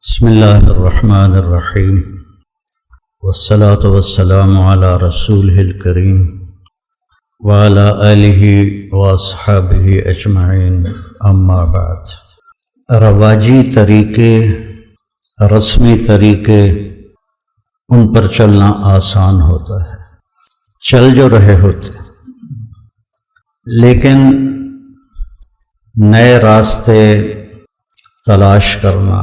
بسم اللہ الرحمن الرحیم والصلاة والسلام علی رسولہ الکریم وعلی آلہ واصحابہ اجمعین، اما بعد۔ رواجی طریقے، رسمی طریقے، ان پر چلنا آسان ہوتا ہے، چل جو رہے ہوتے، لیکن نئے راستے تلاش کرنا،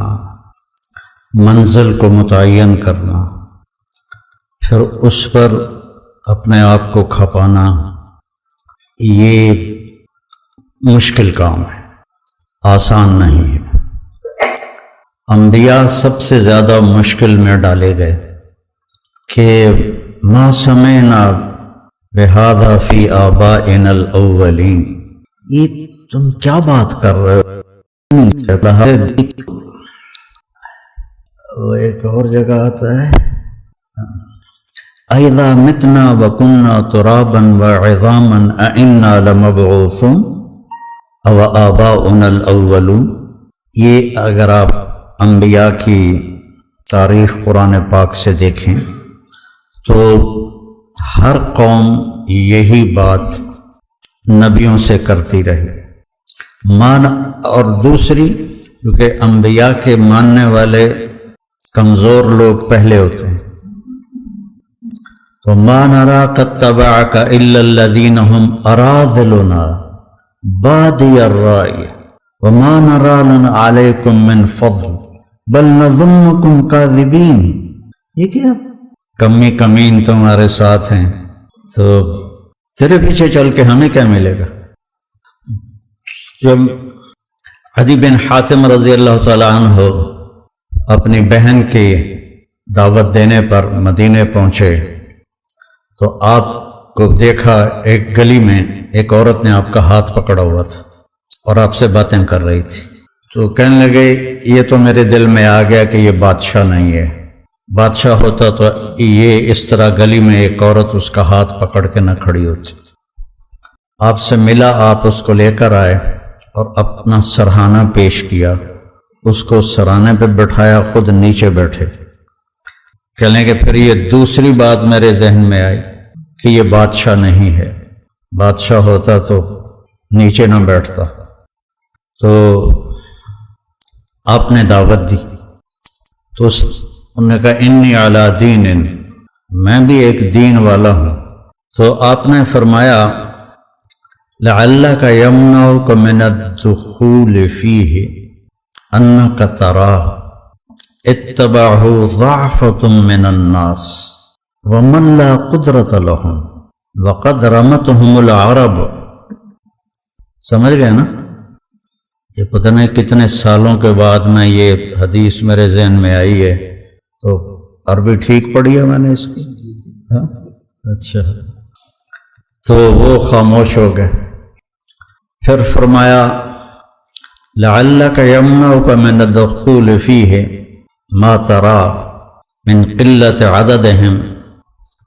منزل کو متعین کرنا، پھر اس پر اپنے آپ کو کھپانا، یہ مشکل کام ہے، آسان نہیں ہے۔ انبیاء سب سے زیادہ مشکل میں ڈالے گئے کہ ما سمعنا بہذا فی آبائنا الاولین، یہ تم کیا بات کر رہے ہو؟ وہ ایک اور جگہ آتا ہے اذا متنا وکنا ترابا وعظاما ائنا لمبعوثون او آباؤنا الاولون۔ یہ اگر آپ انبیاء کی تاریخ قرآن پاک سے دیکھیں تو ہر قوم یہی بات نبیوں سے کرتی رہی، اور دوسری کیونکہ انبیاء کے ماننے والے کمزور لوگ پہلے ہوتے ہیں، تو ما نراک اتبعک الا الذین هم اراذلنا بادی الرأی وما نرى لنا علیکم من فضل بل نظنکم کاذبین۔ یہ کیا کمی کمین تمہارے ساتھ ہیں، تو تیرے پیچھے چل کے ہمیں کیا ملے گا؟ جب عدی بن حاتم رضی اللہ تعالی عنہ اپنی بہن کی دعوت دینے پر مدینے پہنچے تو آپ کو دیکھا ایک گلی میں ایک عورت نے آپ کا ہاتھ پکڑا ہوا تھا اور آپ سے باتیں کر رہی تھی، تو کہنے لگے یہ تو میرے دل میں آ گیا کہ یہ بادشاہ نہیں ہے، بادشاہ ہوتا تو یہ اس طرح گلی میں ایک عورت اس کا ہاتھ پکڑ کے نہ کھڑی ہوتی۔ آپ سے ملا، آپ اس کو لے کر آئے اور اپنا سرہانہ پیش کیا، اس کو سرانے پہ بٹھایا، خود نیچے بیٹھے۔ کہنے کہ پھر یہ دوسری بات میرے ذہن میں آئی کہ یہ بادشاہ نہیں ہے، بادشاہ ہوتا تو نیچے نہ بیٹھتا۔ تو آپ نے دعوت دی تو انہوں نے کہا انی علی دین، میں بھی ایک دین والا ہوں۔ تو آپ نے فرمایا لعلک یمنعک من الدخول فیہ انک تراہ اتبعہ ضعفۃ من الناس ومن لا قدرۃ لہم وقد رمتہم العرب۔ سمجھ گئے نا؟ یہ پتہ نہیں کتنے سالوں کے بعد میں یہ حدیث میرے ذہن میں آئی ہے، تو عربی ٹھیک پڑھی ہے میں نے اس کی؟ اچھا، تو وہ خاموش ہو گئے۔ پھر فرمایا لعلک یمنعک من الدخول فیہ ما ترى من قلة عددهم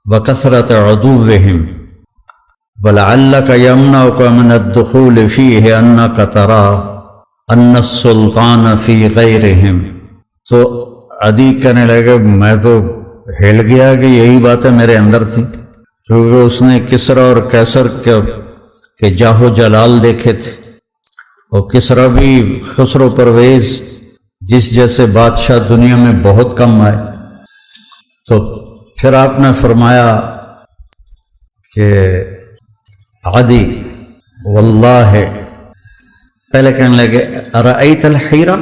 وکثرت عدوهم ولعلک یمنعک من الدخول فیہ انک ترى ان السلطان فی غیرهم۔ تو عدی کہنے لگے میں تو ہل گیا کہ یہی باتیں میرے اندر تھی، کیونکہ اس نے کسریٰ اور قیصر کے جاہ و جلال دیکھے تھے، اور کسریٰ بھی خسرو پرویز جس جیسے بادشاہ دنیا میں بہت کم آئے۔ تو پھر آپ نے فرمایا کہ عدی واللہ، پہلے کہنے لگے ارأیت الحیرہ،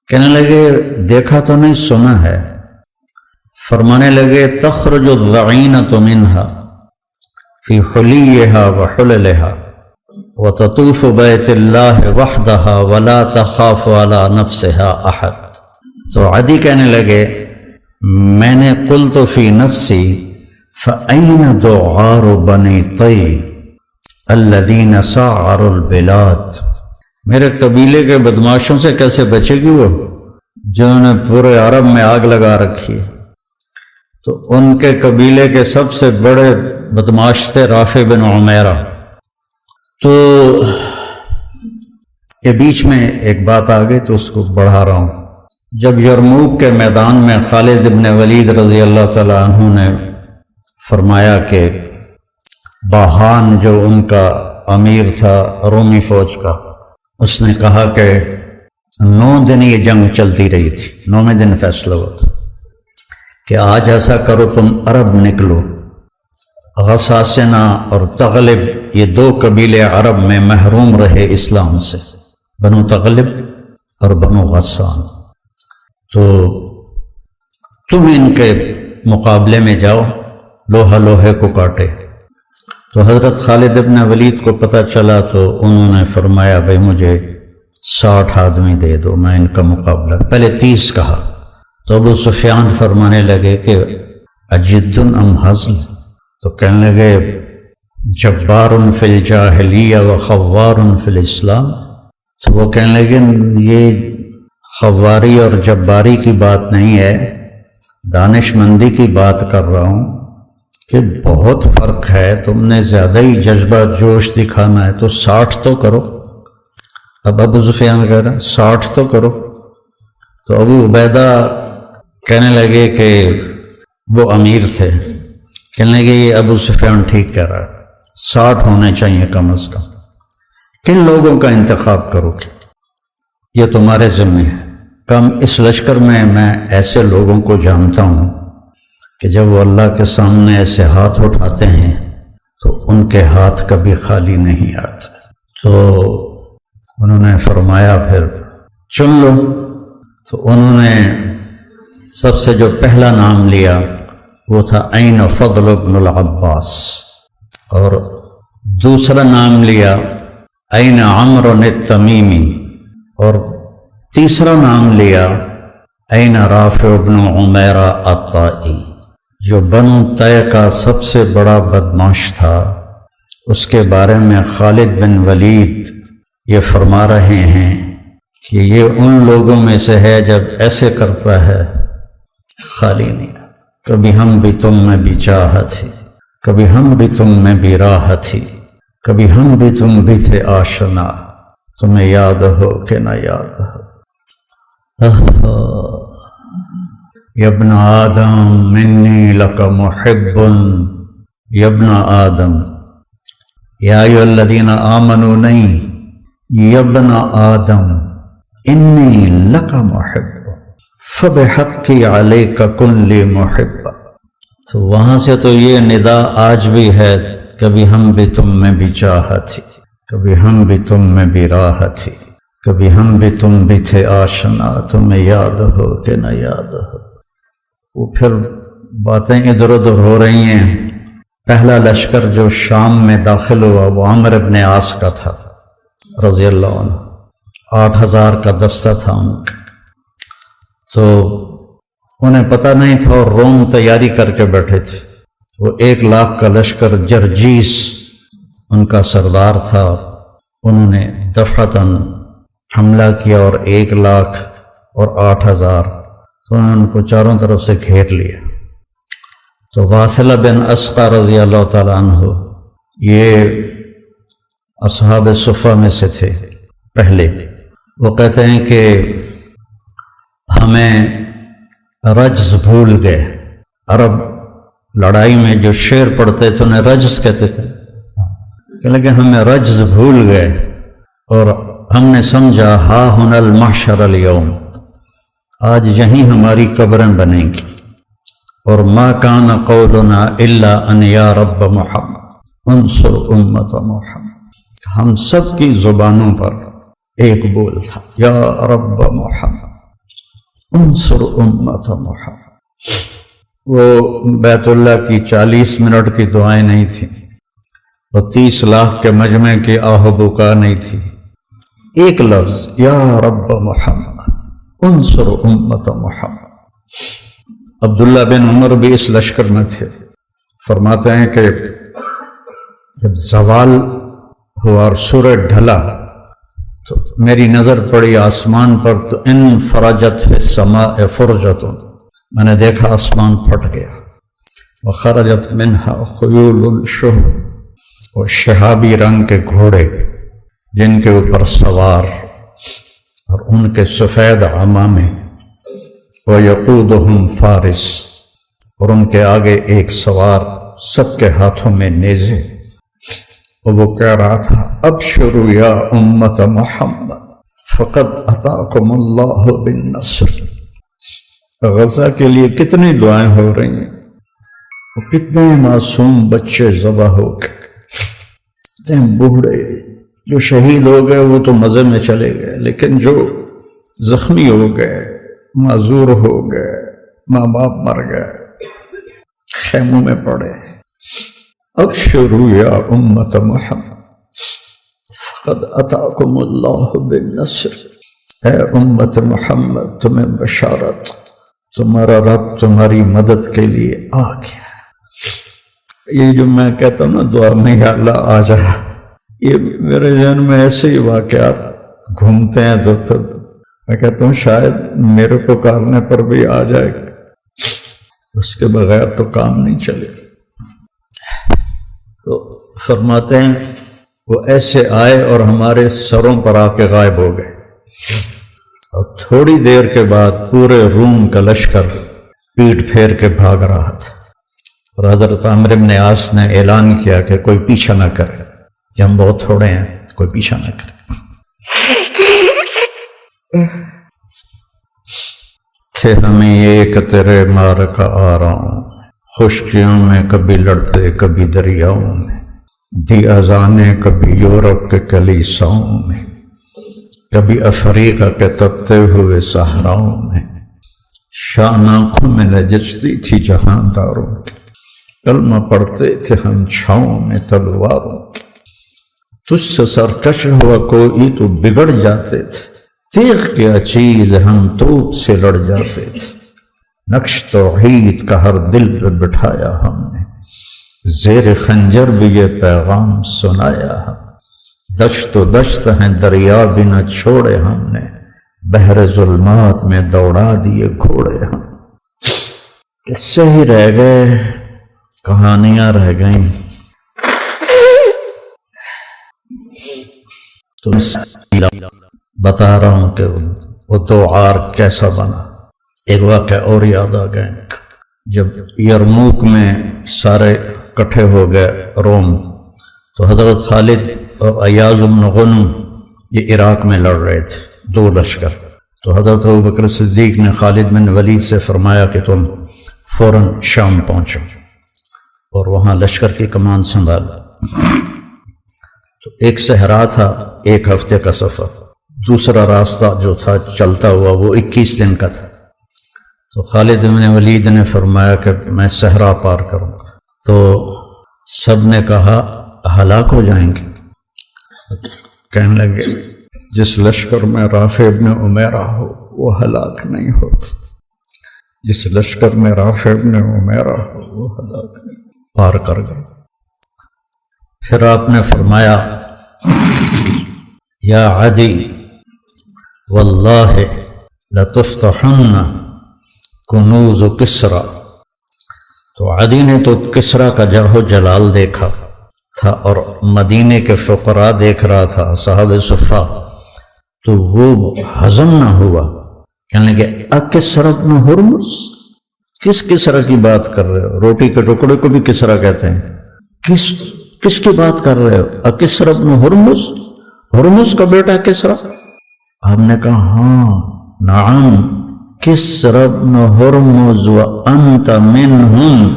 کہنے لگے دیکھا تو نہیں سنا ہے، فرمانے لگے تخرج الضعینۃ منہا فی حلیہا وحللہا وتطوف بیت اللہ وحدہا ولا تخاف علی نفسہا احد۔ تو عدی کہنے لگے میں نے قلت فی نفسی فأین دعار بنی طی الذین سعروا البلاد، میرے قبیلے کے بدماشوں سے کیسے بچے گی وہ جنہوں نے پورے عرب میں آگ لگا رکھی ہے؟ تو ان کے قبیلے کے سب سے بڑے بدماش تھے رافع بن عمیرہ۔ تو یہ بیچ میں ایک بات آ گئی تو اس کو بڑھا رہا ہوں۔ جب یرموک کے میدان میں خالد بن ولید رضی اللہ تعالیٰ عنہ نے فرمایا کہ باہان جو ان کا امیر تھا رومی فوج کا، اس نے کہا کہ 9 دن یہ جنگ چلتی رہی تھی، 9ویں دن فیصلہ ہوا تھا کہ آج ایسا کرو تم عرب نکلو، غساسنہ اور تغلب یہ 2 قبیلے عرب میں محروم رہے اسلام سے، بنو تغلب اور بنو غسان، تو تم ان کے مقابلے میں جاؤ، لوہا لوہے کو کاٹے۔ تو حضرت خالد ابن ولید کو پتہ چلا تو انہوں نے فرمایا بھائی مجھے 60 آدمی دے دو، میں ان کا مقابلہ، پہلے 30 کہا تو ابو سفیان فرمانے لگے کہ اجد ام حزل، تو کہنے لگے جبار فی الجاہلیہ و خوار فی الاسلام، تو وہ کہنے لگے یہ خواری اور جباری کی بات نہیں ہے، دانش مندی کی بات کر رہا ہوں کہ بہت فرق ہے، تم نے زیادہ ہی جذبہ جوش دکھانا ہے، تو 60 تو کرو۔ اب ابو سفیان کہہ رہے ہیں 60 تو کرو، تو ابو عبیدہ کہنے لگے کہ وہ امیر تھے، کہنے لگے یہ ابو سفیان ٹھیک کہہ رہا ہے، 60 ہونے چاہیے کم از کم، کن لوگوں کا انتخاب کرو گے؟ یہ تمہارے ذمہ ہے، کم اس لشکر میں ایسے لوگوں کو جانتا ہوں کہ جب وہ اللہ کے سامنے ایسے ہاتھ اٹھاتے ہیں تو ان کے ہاتھ کبھی خالی نہیں آتے۔ تو انہوں نے فرمایا پھر چن لو، تو انہوں نے سب سے جو پہلا نام لیا وہ تھا عین فضل بن العباس، اور دوسرا نام لیا عین عمرو التمیمی، اور تیسرا نام لیا عین رافع بن عمیرہ الطائی، جو بنو طے کا سب سے بڑا بدماش تھا۔ اس کے بارے میں خالد بن ولید یہ فرما رہے ہیں کہ یہ ان لوگوں میں سے ہے جب ایسے کرتا ہے خالی نہیں آتا، کبھی ہم بھی تم میں بھی چاہت تھی، کبھی ہم بھی تم میں بھی راحت تھی، کبھی ہم بھی تم بھی تھے آشنا، تمہیں یاد ہو کہ نہ یاد ہو۔ یا ابن آدم منی لک محب، یا ابن آدم، یا ایھا الذین آمنوا نہیں، یا ابن آدم انی لک محب فبحقی علیک کن لی محب۔ تو وہاں سے تو یہ ندا آج بھی ہے، کبھی ہم بھی تم میں بھی چاہت تھی، کبھی ہم بھی تم میں بھی راحت تھی، کبھی ہم بھی تم بھی تھے آشنا، تمہیں یاد ہو کہ نہ یاد ہو۔ وہ پھر باتیں ادھر ادھر ہو رہی ہیں۔ پہلا لشکر جو شام میں داخل ہوا وہ عمرو بن عاص کا تھا رضی اللہ عنہ، 8000 کا دستہ تھا ان کا، تو انہیں پتہ نہیں تھا اور روم تیاری کر کے بیٹھے تھے۔ وہ 1 لاکھ کا لشکر جرجیس ان کا سردار تھا، انہوں نے دفعتاً حملہ کیا اور 1 لاکھ اور 8000، تو انہوں نے ان کو چاروں طرف سے گھیر لیا۔ تو واصلہ بن اسقع رضی اللہ تعالیٰ عنہ یہ اصحاب صفہ میں سے تھے پہلے، وہ کہتے ہیں کہ ہمیں رجز بھول گئے۔ عرب لڑائی میں جو شعر پڑھتے تھے انہیں رجز کہتے تھے، لیکن ہمیں رجز بھول گئے اور ہم نے سمجھا ہا ہن المحشر الیوم، آج یہیں ہماری قبریں بنیں گی، اور ما کان قولنا الا ان یا رب محمد انصر امت محمد، ہم سب کی زبانوں پر ایک بول تھا، یا رب محمد انصر امت محمد۔ وہ بیت اللہ کی 40 منٹ کی دعائیں نہیں تھیں، وہ 30 لاکھ کے مجمع کی آہ و بکا نہیں تھی، ایک لفظ یا رب محمد انصر امت محمد۔ عبداللہ بن عمر بھی اس لشکر میں تھے، فرماتے ہیں کہ جب زوال ہوا اور سورج ڈھلا تو میری نظر پڑی آسمان پر، تو ان فرجت فی السماء فرجۃ، میں نے دیکھا آسمان پھٹ گیا، وخرجت منہا خیول الشہب، اور شہابی رنگ کے گھوڑے جن کے اوپر سوار اور ان کے سفید عمامے، وَيَقُودُهُمْ فارس، اور ان کے آگے ایک سوار، سب کے ہاتھوں میں نیزے، اور وہ کہہ رہا تھا ابشروا یا امت محمد فقد اتاکم اللہ بالنصر۔ غزہ کے لیے کتنی دعائیں ہو رہی ہیں، وہ کتنے معصوم بچے ذبح ہو گئے، کتنے بوڑھے جو شہید ہو گئے وہ تو مزے میں چلے گئے، لیکن جو زخمی ہو گئے، معذور ہو گئے، ماں باپ مر گئے، خیموں میں پڑے۔ ابشروا یا امت محمد فقد اتاکم اللہ بالنصر، اے امت محمد تمہیں بشارت، تمہارا رب تمہاری مدد کے لیے آ گیا۔ یہ جو میں کہتا ہوں نا دعا میں یا اللہ آ جا، یہ میرے ذہن میں ایسے ہی واقعات گھومتے ہیں، تو پھر میں کہتا ہوں شاید میرے پکارنے پر بھی آ جائے گا، اس کے بغیر تو کام نہیں چلے۔ تو فرماتے ہیں وہ ایسے آئے اور ہمارے سروں پر آ کے غائب ہو گئے، اور تھوڑی دیر کے بعد پورے روم کا لشکر پیٹ پھیر کے بھاگ رہا تھا، اور حضرت عمرو بن عاص نے اعلان کیا کہ کوئی پیچھا نہ کرے، کہ ہم بہت تھوڑے ہیں، کوئی پیچھا نہ کرے۔ تھے ہمیں یہ کہ تیرے مار کا آ رہا ہوں، خشکیوں میں کبھی لڑتے کبھی دریاؤں میں، دی اذانیں کبھی یورپ کے کلیساؤں میں، کبھی افریقہ کے تپتے ہوئے صحراؤں میں، شان آنکھوں میں نجچتی تھی جہانداروں کی، کلمہ پڑھتے تھے ہم چھاؤں میں تلواروں کی، تجھ سے سرکش ہوا کوئی تو بگڑ جاتے تھے، تیغ کیا چیز ہم توپ سے لڑ جاتے تھے، نقش توحید کا ہر دل پہ بٹھایا ہم نے، زیر خنجر بھی یہ پیغام سنایا ہم، دشت و دشت ہیں دریا بھی نہ چھوڑے ہم نے، بحر ظلمات میں دوڑا دیے گھوڑے ہم۔ قصے ہی رہ گئے، کہانیاں رہ گئیں، تو بتا رہا ہوں کہ وہ دو عار کیسا بنا۔ ایک واقعہ اور یاد آ گئے، جب یرموک میں سارے کٹھے ہو گئے روم، تو حضرت خالد اور ایاز بن غنم یہ عراق میں لڑ رہے تھے، دو لشکر۔ تو حضرت ابوبکر صدیق نے خالد بن ولید سے فرمایا کہ تم فوراً شام پہنچو اور وہاں لشکر کی کمان سنبھال۔ تو ایک صحرا تھا، 1 ہفتے کا سفر، دوسرا راستہ جو تھا چلتا ہوا وہ 21 دن کا تھا۔ تو خالد بن ولید نے فرمایا کہ میں صحرا پار کروں گا، تو سب نے کہا ہلاک ہو جائیں گے۔ کہنے لگے جس لشکر میں رافع ابن عمیرہ ہو وہ ہلاک نہیں ہوتا، جس لشکر میں رافع ابن عمیرہ ہو وہ ہلاک نہیں، پار کر گئے۔ پھر آپ نے فرمایا یا عدی واللہ لتفتحن کنوز کسریٰ۔ تو عدی نے تو کسریٰ کا جرح و جلال دیکھا تھا اور مدینے کے فقراء دیکھ رہا تھا، صحابہ صفا، تو وہ ہضم نہ ہوا۔ کہنے لگے اکسریٰ بن ہرمز، کس کسریٰ کی بات کر رہے ہو؟ روٹی کے ٹکڑے کو بھی کسریٰ کہتے ہیں، کس کی بات کر رہے ہو؟ اکسریٰ بن ہرمز، ہرمز کا بیٹا کسریٰ؟ آپ نے کہا ہاں نعم کسریٰ بن ہرمز وانت منہم،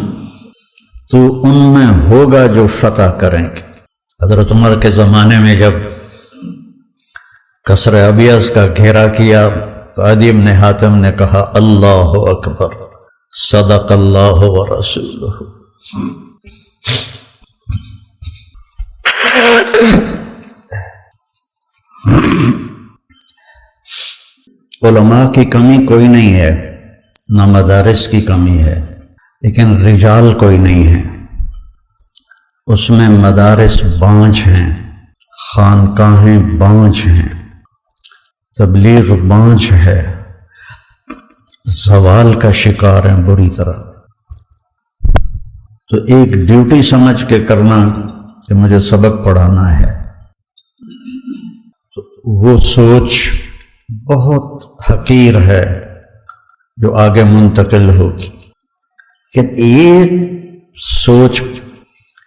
تو ان میں ہوگا جو فتح کریں گے۔ حضرت عمر کے زمانے میں جب کسرى ابیض کا گھیرا کیا تو عدی بن حاتم نے کہا اللہ اکبر صدق اللہ ورسولہ۔ علماء کی کمی کوئی نہیں ہے، نہ مدارس کی کمی ہے، لیکن رجال کوئی نہیں ہے۔ اس میں مدارس بانجھ ہیں، خانقاہیں بانجھ ہیں، تبلیغ بانجھ ہے، زوال کا شکار ہیں بری طرح۔ تو ایک ڈیوٹی سمجھ کے کرنا کہ مجھے سبق پڑھانا ہے، تو وہ سوچ بہت حقیر ہے، جو آگے منتقل ہوگی. کہ یہ سوچ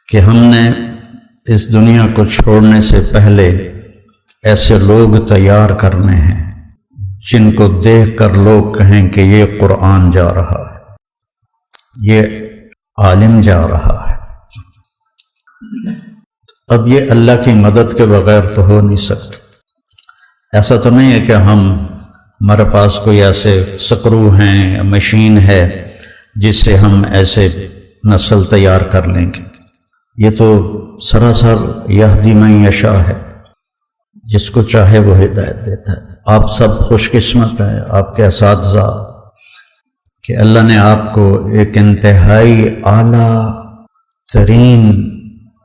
کہ ہم نے اس دنیا کو چھوڑنے سے پہلے ایسے لوگ تیار کرنے ہیں جن کو دیکھ کر لوگ کہیں کہ یہ قرآن جا رہا ہے، یہ عالم جا رہا ہے. اب یہ اللہ کی مدد کے بغیر تو ہو نہیں سکتا. ایسا تو نہیں ہے کہ ہمارے پاس کوئی ایسے سکرو ہیں، مشین ہے جس سے ہم ایسے نسل تیار کر لیں گے. یہ تو سراسر یہدی من یشاء ہے، جس کو چاہے وہ ہدایت دیتا ہے. آپ سب خوش قسمت ہیں، آپ کے اساتذہ، کہ اللہ نے آپ کو ایک انتہائی اعلیٰ ترین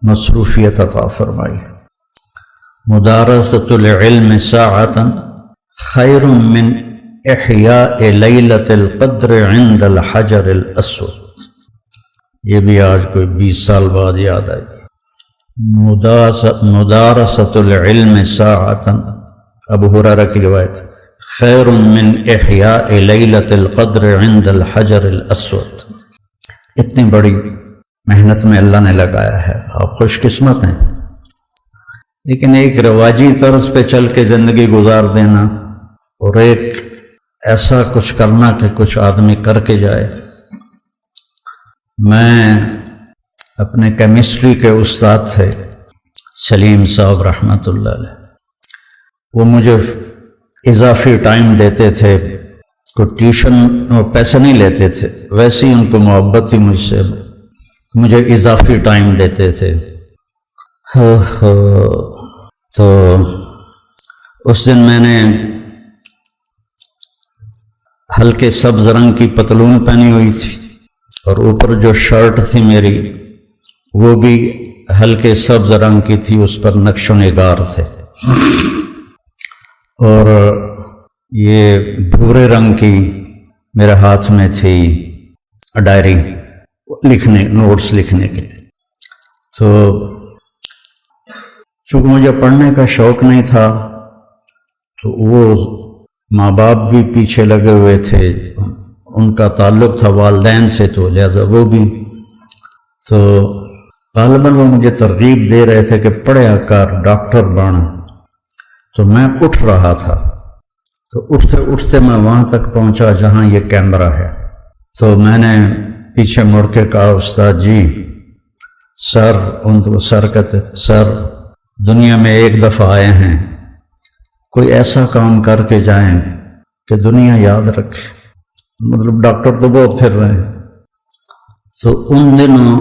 مصروفیت عطا فرمائی. مدارسۃ العلم ساعۃ خیر من احیاء لیلۃ القدر عند الحجر الاسود. یہ بھی آج کوئی 20 سال بعد یاد آئی. مدارسۃ العلم ساعۃ، ابو ہریرہ کی روایت، خیر من احیاء لیلۃ القدر عند الحجر الاسود. اتنی بڑی محنت میں اللہ نے لگایا ہے، آپ خوش قسمت ہیں. لیکن ایک رواجی طرز پہ چل کے زندگی گزار دینا اور ایک ایسا کچھ کرنا کہ کچھ آدمی کر کے جائے. میں اپنے کیمسٹری کے استاد تھے سلیم صاحب رحمۃ اللہ علیہ، وہ مجھے اضافی ٹائم دیتے تھے. کوئی ٹیوشن پیسے نہیں لیتے تھے، ویسے ہی ان کو محبت تھی مجھ سے، مجھے اضافی ٹائم دیتے تھے. تو اس دن میں نے ہلکے سبز رنگ کی پتلون پہنی ہوئی تھی اور اوپر جو شرٹ تھی میری وہ بھی ہلکے سبز رنگ کی تھی، اس پر نقش و نگار تھے. اور یہ بھورے رنگ کی میرے ہاتھ میں تھی ڈائری لکھنے، نوٹس لکھنے کے. تو چونکہ مجھے پڑھنے کا شوق نہیں تھا تو وہ ماں باپ بھی پیچھے لگے ہوئے تھے، ان کا تعلق تھا والدین سے، تو لہذا وہ بھی تو غالباً وہ مجھے ترغیب دے رہے تھے کہ پڑھیا کر، ڈاکٹر بن. تو میں اٹھ رہا تھا، تو اٹھتے اٹھتے میں وہاں تک پہنچا جہاں یہ کیمرہ ہے. تو میں نے پیچھے مڑ کے کہا، استاد جی، سر، ان کو سر کہتے تھے، سر دنیا میں ایک دفعہ آئے ہیں، کوئی ایسا کام کر کے جائیں کہ دنیا یاد رکھے. مطلب ڈاکٹر تو بہت پھر رہے ہیں. تو ان دنوں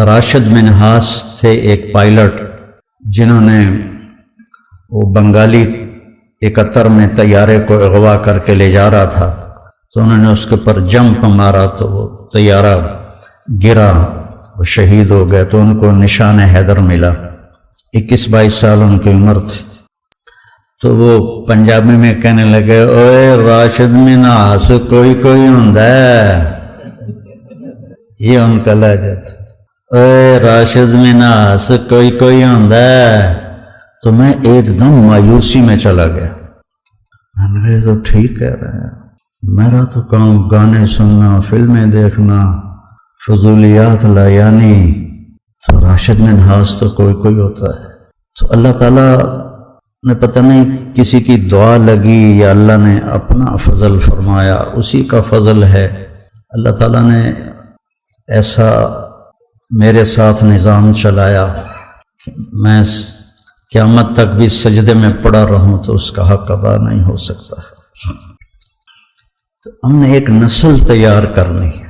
راشد منہاس تھے ایک پائلٹ، جنہوں نے وہ بنگالی 71 میں طیارے کو اغوا کر کے لے جا رہا تھا، تو انہوں نے اس کے پر جمپ مارا تو وہ طیارہ گرا، وہ شہید ہو گئے. تو ان کو نشان حیدر ملا. 21-22 سال ان کی عمر تھی. تو وہ پنجابی میں کہنے لگے، اوے راشد منہاس کوئی کوئی ہوندا ہے. یہ ان کا لہجہ تھا، اوے راشد منہاس کوئی کوئی ہوندا ہے. تو میں ایک دم مایوسی میں چلا گیا. میں نے تو ٹھیک کہہ رہے ہیں، میرا تو کام گانے سننا، فلمیں دیکھنا، فضولیات لا یعنی، تو راشد منہاس تو کوئی کوئی ہوتا ہے. تو اللہ تعالیٰ نے پتہ نہیں کسی کی دعا لگی یا اللہ نے اپنا فضل فرمایا، اسی کا فضل ہے. اللہ تعالیٰ نے ایسا میرے ساتھ نظام چلایا کہ میں قیامت تک بھی سجدے میں پڑا رہوں تو اس کا حق ادا نہیں ہو سکتا. تو ہم نے ایک نسل تیار کرنی ہے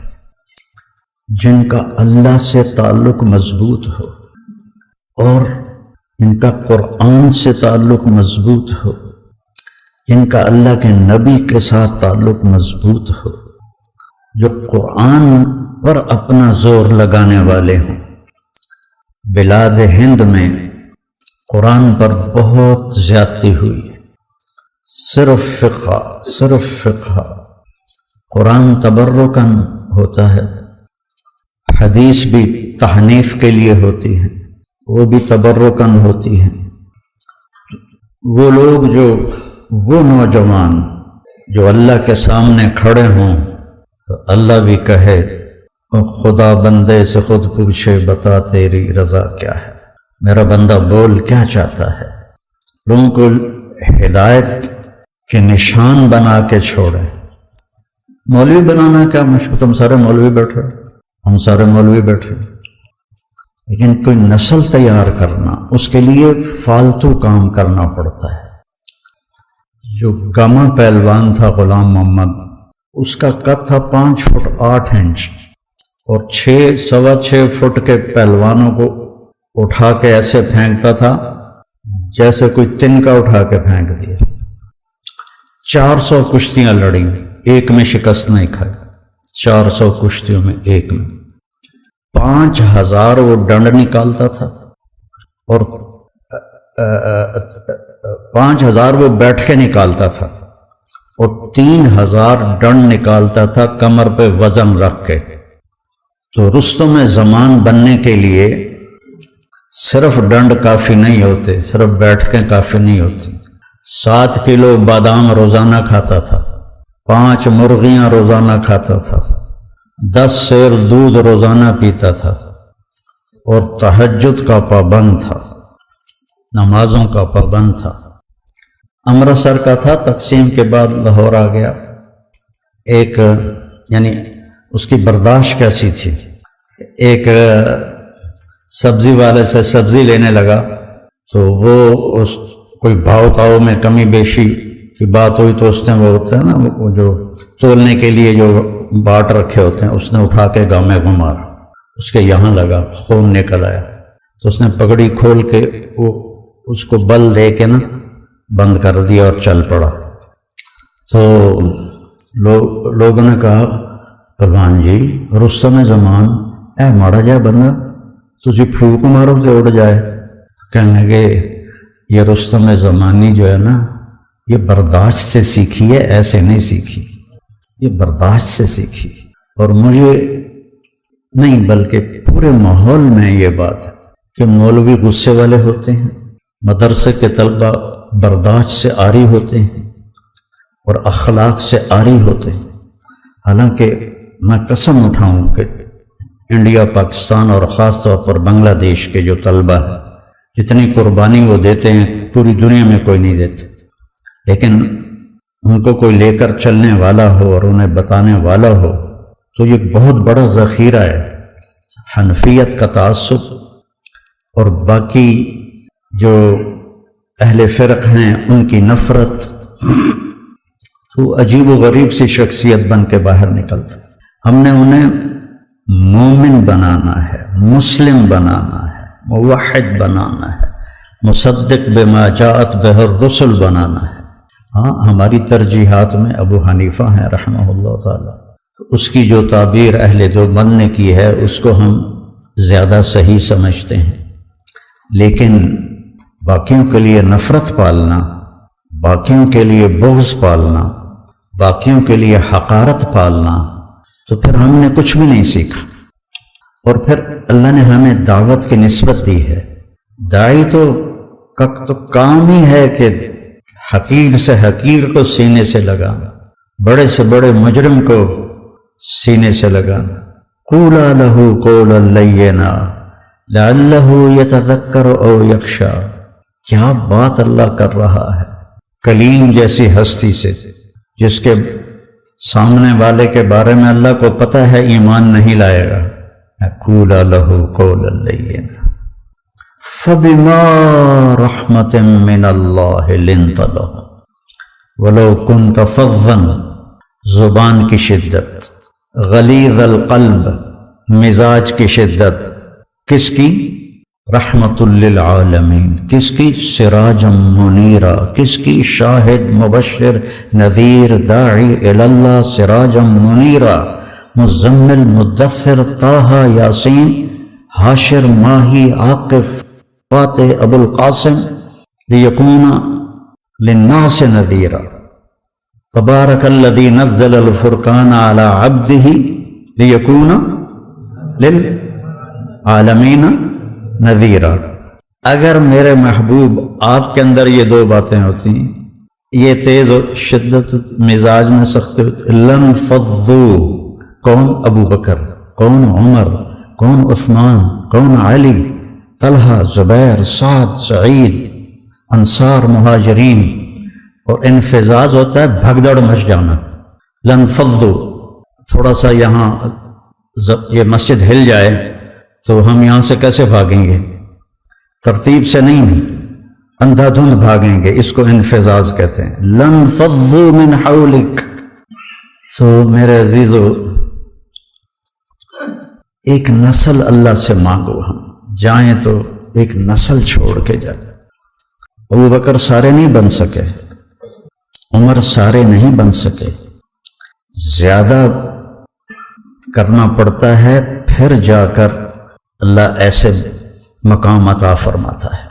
جن کا اللہ سے تعلق مضبوط ہو اور جن کا قرآن سے تعلق مضبوط ہو، جن کا اللہ کے نبی کے ساتھ تعلق مضبوط ہو، جو قرآن پر اپنا زور لگانے والے ہوں. بلاد ہند میں قرآن پر بہت زیادتی ہوئی، صرف فقہ. قرآن تبرکاً ہوتا ہے، حدیث بھی تحنیف کے لیے ہوتی ہے، وہ بھی تبرکاً ہوتی ہے. وہ لوگ وہ نوجوان جو اللہ کے سامنے کھڑے ہوں تو اللہ بھی کہے خدا بندے سے خود پوچھے بتا تیری رضا کیا ہے، میرا بندہ بول کیا چاہتا ہے۔ لوگوں کو ہدایت کے نشان بنا کے چھوڑے۔ مولوی بنانا کیا مشکل، تم سارے مولوی بیٹھے، ہم سارے مولوی بیٹھے، لیکن کوئی نسل تیار کرنا، اس کے لیے فالتو کام کرنا پڑتا ہے۔ جو گاما پہلوان تھا غلام محمد، اس کا قد تھا 5 فٹ 8 انچ، اور 6.25 فٹ کے پہلوانوں کو اٹھا کے ایسے پھینکتا تھا جیسے کوئی تنکا اٹھا کے پھینک دیا۔ 400 کشتیاں لڑیں، ایک میں شکست نہیں کھائی، 400 کشتیوں میں ایک میں 5000 وہ ڈنڈ نکالتا تھا، اور 5000 وہ بیٹھ کے نکالتا تھا، اور 3000 ڈنڈ نکالتا تھا کمر پہ وزن رکھ کے۔ تو رستم زمان بننے کے لیے صرف ڈنڈ کافی نہیں ہوتے، صرف بیٹھ کے کافی نہیں ہوتی۔ 7 کلو بادام روزانہ کھاتا تھا، 5 مرغیاں روزانہ کھاتا تھا، 10 سیر دودھ روزانہ پیتا تھا، اور تہجد کا پابند تھا، نمازوں کا پابند تھا۔ امرتسر کا تھا، تقسیم کے بعد لاہور آ گیا۔ ایک یعنی اس کی برداشت کیسی تھی، ایک سبزی والے سے سبزی لینے لگا تو وہ اس کوئی بھاؤ تاؤ میں کمی بیشی کی بات ہوئی تو اس نے وہ ہوتا ہے نا وہ جو تولنے کے لیے جو باٹ رکھے ہوتے ہیں، اس نے اٹھا کے گاؤں میں گھمارا، اس کے یہاں لگا، خون نکل آیا، تو اس نے پگڑی کھول کے وہ اس کو بل دے کے نا بند کر دیا اور چل پڑا۔ تو لوگوں نے کہا پروان جی رستم زمان اے ماڑا جا بندہ، تجھے پھوک مارو تو اڑ جائے۔ تو کہنے لگے یہ رستم زمانی جو ہے نا یہ برداشت سے سیکھی ہے، ایسے نہیں سیکھی، یہ برداشت سے سیکھی، اور مجھے نہیں بلکہ پورے ماحول میں یہ بات ہے کہ مولوی غصے والے ہوتے ہیں، مدرسے کے طلبہ برداشت سے عاری ہوتے ہیں اور اخلاق سے عاری ہوتے ہیں۔ حالانکہ میں قسم اٹھاؤں کہ انڈیا، پاکستان اور خاص طور پر بنگلہ دیش کے جو طلبہ ہیں، جتنی قربانی وہ دیتے ہیں پوری دنیا میں کوئی نہیں دیتے، لیکن ان کو کوئی لے کر چلنے والا ہو اور انہیں بتانے والا ہو تو یہ بہت بڑا ذخیرہ ہے۔ حنفیت کا تعصب اور باقی جو اہل فرق ہیں ان کی نفرت، تو عجیب و غریب سی شخصیت بن کے باہر نکلتے۔ ہم نے انہیں مومن بنانا ہے، مسلم بنانا ہے، موحد بنانا ہے، مصدق بما جاءت بہ الرسل بنانا ہے۔ ہاں ہماری ترجیحات میں ابو حنیفہ ہیں رحمہ اللہ تعالی، اس کی جو تعبیر اہل دیوبند نے کی ہے اس کو ہم زیادہ صحیح سمجھتے ہیں، لیکن باقیوں کے لیے نفرت پالنا، باقیوں کے لیے بغض پالنا، باقیوں کے لیے حقارت پالنا، تو پھر ہم نے کچھ بھی نہیں سیکھا۔ اور پھر اللہ نے ہمیں دعوت کی نسبت دی ہے۔ داعی تو کام ہی ہے کہ حقیر سے حقیر کو سینے سے لگانا، بڑے سے بڑے مجرم کو سینے سے لگانا۔ قولا لہ قولا لینا لعلہ یتذکر او یخشی، کیا بات اللہ کر رہا ہے کلیم جیسی ہستی سے، جس کے سامنے والے کے بارے میں اللہ کو پتہ ہے ایمان نہیں لائے گا۔ قولا لہ قولا لینا فبما رحمت من اللہ لنت لهم ولو كنت فظا، زبان کی شدت، غلیظ القلب، مزاج کی شدت، کس کی؟ رحمت للعالمین، کس کی؟ سراجا منیرا، کس کی؟ شاہد مبشر نذیر داعی اللہ، سراجا منیرا، مزمل مدثر طٰہٰ یاسین حاشر ماہی عاقف فاتح ابو القاسم لیکون للناس نذیرا، تبارک الذی نزل الفرقان علی عبدہ لیکون للعالمین نذیرا۔ اگر میرے محبوب آپ کے اندر یہ دو باتیں ہوتی یہ تیز و شدت مزاج میں سخت لن فضوا، کون؟ ابو بکر، کون؟ عمر، کون؟ عثمان، کون؟ علی، طلحہ، زبیر، سعد، سعید، انصار، مہاجرین۔ اور انفزاز ہوتا ہے بھگدڑ مچ جانا۔ لن فضوا، تھوڑا سا یہاں یہ مسجد ہل جائے تو ہم یہاں سے کیسے بھاگیں گے؟ ترتیب سے نہیں، اندھا دھند بھاگیں گے، اس کو انفزاز کہتے ہیں۔ لن فضوا من حولک۔ تو میرے عزیزو، ایک نسل اللہ سے مانگو، ہم جائیں تو ایک نسل چھوڑ کے جائیں۔ ابو بکر سارے نہیں بن سکے، عمر سارے نہیں بن سکے، زیادہ کرنا پڑتا ہے، پھر جا کر اللہ ایسے مقام عطا فرماتا ہے۔